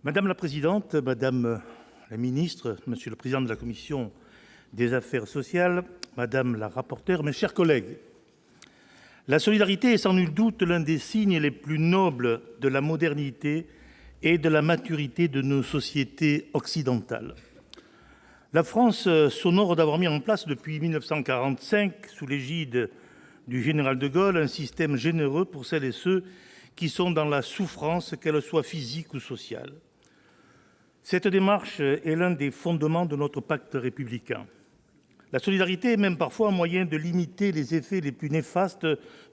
Madame la présidente, madame la ministre, monsieur le président de la commission des affaires sociales, madame la rapporteure, mes chers collègues, la solidarité est sans nul doute l'un des signes les plus nobles de la modernité et de la maturité de nos sociétés occidentales. La France s'honore d'avoir mis en place depuis 1945, sous l'égide du général de Gaulle, un système généreux pour celles et ceux qui sont dans la souffrance, qu'elle soit physique ou sociale. Cette démarche est l'un des fondements de notre pacte républicain. La solidarité est même parfois un moyen de limiter les effets les plus néfastes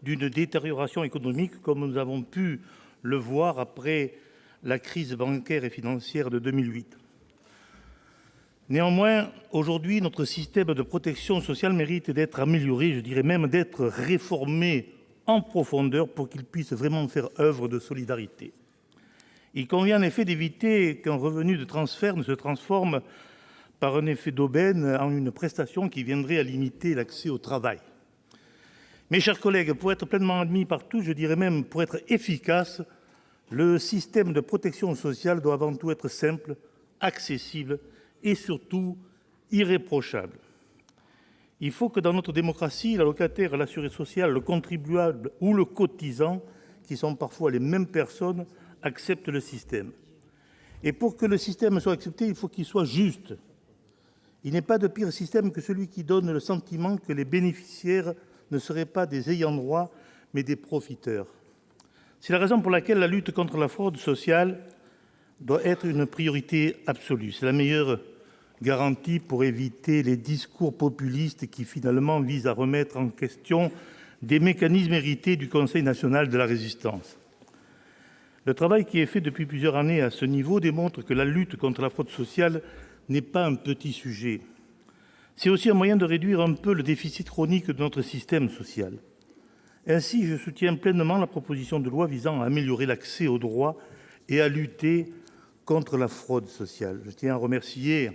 d'une détérioration économique, comme nous avons pu le voir après la crise bancaire et financière de 2008. Néanmoins, aujourd'hui, notre système de protection sociale mérite d'être amélioré, je dirais même d'être réformé en profondeur pour qu'il puisse vraiment faire œuvre de solidarité. Il convient en effet d'éviter qu'un revenu de transfert ne se transforme par un effet d'aubaine en une prestation qui viendrait à limiter l'accès au travail. Mes chers collègues, pour être pleinement admis par tous, je dirais même pour être efficace, le système de protection sociale doit avant tout être simple, accessible et surtout irréprochable. Il faut que dans notre démocratie, l'allocataire, l'assuré social, le contribuable ou le cotisant, qui sont parfois les mêmes personnes, acceptent le système. Et pour que le système soit accepté, il faut qu'il soit juste. Il n'est pas de pire système que celui qui donne le sentiment que les bénéficiaires ne seraient pas des ayants droit, mais des profiteurs. C'est la raison pour laquelle la lutte contre la fraude sociale doit être une priorité absolue. C'est la meilleure garantie pour éviter les discours populistes qui finalement visent à remettre en question des mécanismes hérités du Conseil national de la résistance. Le travail qui est fait depuis plusieurs années à ce niveau démontre que la lutte contre la fraude sociale n'est pas un petit sujet. C'est aussi un moyen de réduire un peu le déficit chronique de notre système social. Ainsi, je soutiens pleinement la proposition de loi visant à améliorer l'accès aux droits et à lutter contre la fraude sociale. Je tiens à remercier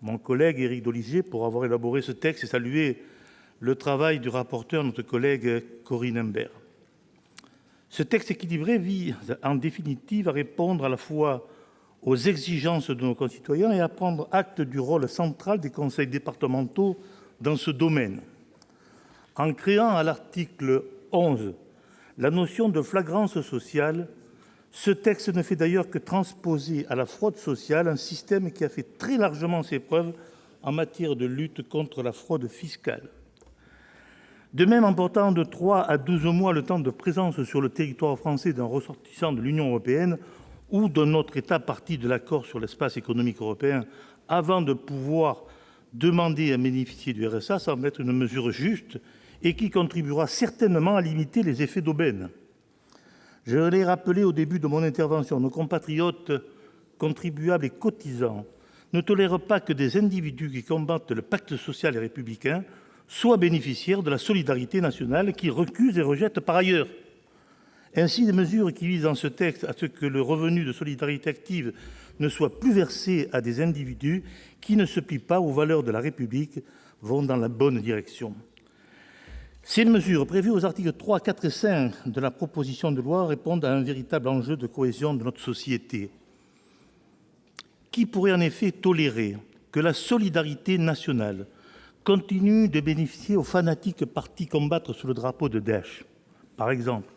mon collègue Éric Doligé pour avoir élaboré ce texte et saluer le travail du rapporteur, notre collègue Corinne Imbert. Ce texte équilibré vise en définitive à répondre à la fois aux exigences de nos concitoyens et à prendre acte du rôle central des conseils départementaux dans ce domaine. En créant à l'article 11 la notion de flagrance sociale, ce texte ne fait d'ailleurs que transposer à la fraude sociale un système qui a fait très largement ses preuves en matière de lutte contre la fraude fiscale. De même, en portant de 3 à 12 mois le temps de présence sur le territoire français d'un ressortissant de l'Union européenne ou d'un autre État partie de l'accord sur l'espace économique européen avant de pouvoir demander à bénéficier du RSA semble être une mesure juste et qui contribuera certainement à limiter les effets d'aubaine. Je l'ai rappelé au début de mon intervention, nos compatriotes contribuables et cotisants ne tolèrent pas que des individus qui combattent le pacte social et républicain soient bénéficiaires de la solidarité nationale qu'ils recusent et rejettent par ailleurs. Ainsi, les mesures qui visent dans ce texte à ce que le revenu de solidarité active ne soit plus versé à des individus qui ne se plient pas aux valeurs de la République vont dans la bonne direction. Ces mesures, prévues aux articles 3, 4 et 5 de la proposition de loi, répondent à un véritable enjeu de cohésion de notre société. Qui pourrait en effet tolérer que la solidarité nationale continue de bénéficier aux fanatiques partis combattre sous le drapeau de Daesh, par exemple,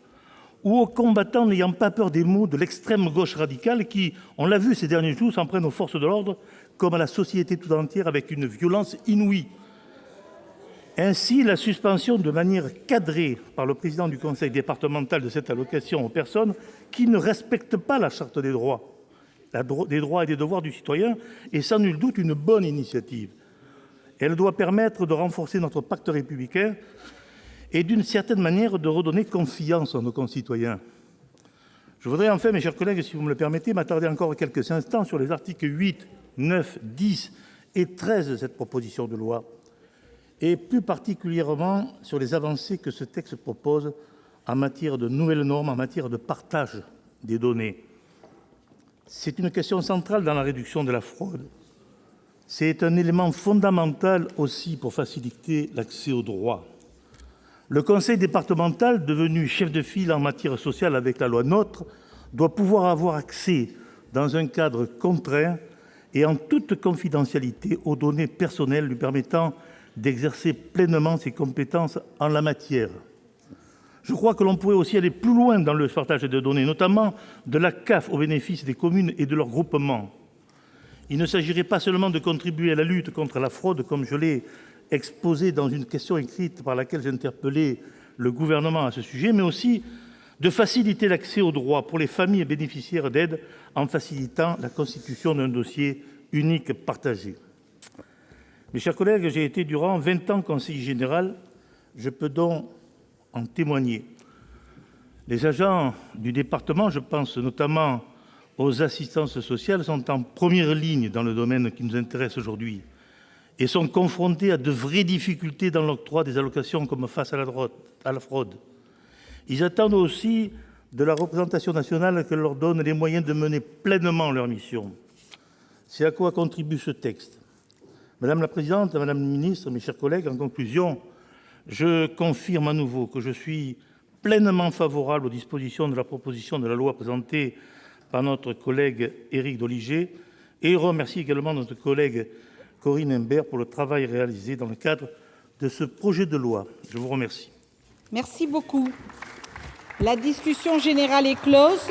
ou aux combattants n'ayant pas peur des mots de l'extrême gauche radicale qui, on l'a vu ces derniers jours, s'en prennent aux forces de l'ordre comme à la société tout entière avec une violence inouïe. Ainsi, la suspension de manière cadrée par le président du conseil départemental de cette allocation aux personnes qui ne respectent pas la charte des droits et des devoirs du citoyen est sans nul doute une bonne initiative. Elle doit permettre de renforcer notre pacte républicain et, d'une certaine manière, de redonner confiance à nos concitoyens. Je voudrais enfin, mes chers collègues, si vous me le permettez, m'attarder encore quelques instants sur les articles 8, 9, 10 et 13 de cette proposition de loi, et plus particulièrement sur les avancées que ce texte propose en matière de nouvelles normes, en matière de partage des données. C'est une question centrale dans la réduction de la fraude. C'est un élément fondamental aussi pour faciliter l'accès aux droits. Le conseil départemental, devenu chef de file en matière sociale avec la loi NOTRe, doit pouvoir avoir accès dans un cadre contraint et en toute confidentialité, aux données personnelles lui permettant d'exercer pleinement ses compétences en la matière. Je crois que l'on pourrait aussi aller plus loin dans le partage de données, notamment de la CAF au bénéfice des communes et de leurs groupements. Il ne s'agirait pas seulement de contribuer à la lutte contre la fraude, comme je l'ai exposé dans une question écrite par laquelle j'interpellais le Gouvernement à ce sujet, mais aussi de faciliter l'accès aux droits pour les familles bénéficiaires d'aide en facilitant la constitution d'un dossier unique partagé. Mes chers collègues, j'ai été durant 20 ans conseiller général, je peux donc en témoigner. Les agents du département, je pense notamment aux assistances sociales, sont en première ligne dans le domaine qui nous intéresse aujourd'hui et sont confrontés à de vraies difficultés dans l'octroi des allocations comme face à la fraude. Ils attendent aussi de la représentation nationale qu'elle leur donne les moyens de mener pleinement leur mission. C'est à quoi contribue ce texte. Madame la présidente, madame la ministre, mes chers collègues, en conclusion, je confirme à nouveau que je suis pleinement favorable aux dispositions de la proposition de la loi présentée par notre collègue Éric Doligé et remercie également notre collègue Corinne Imbert pour le travail réalisé dans le cadre de ce projet de loi. Je vous remercie. Merci beaucoup. La discussion générale est close.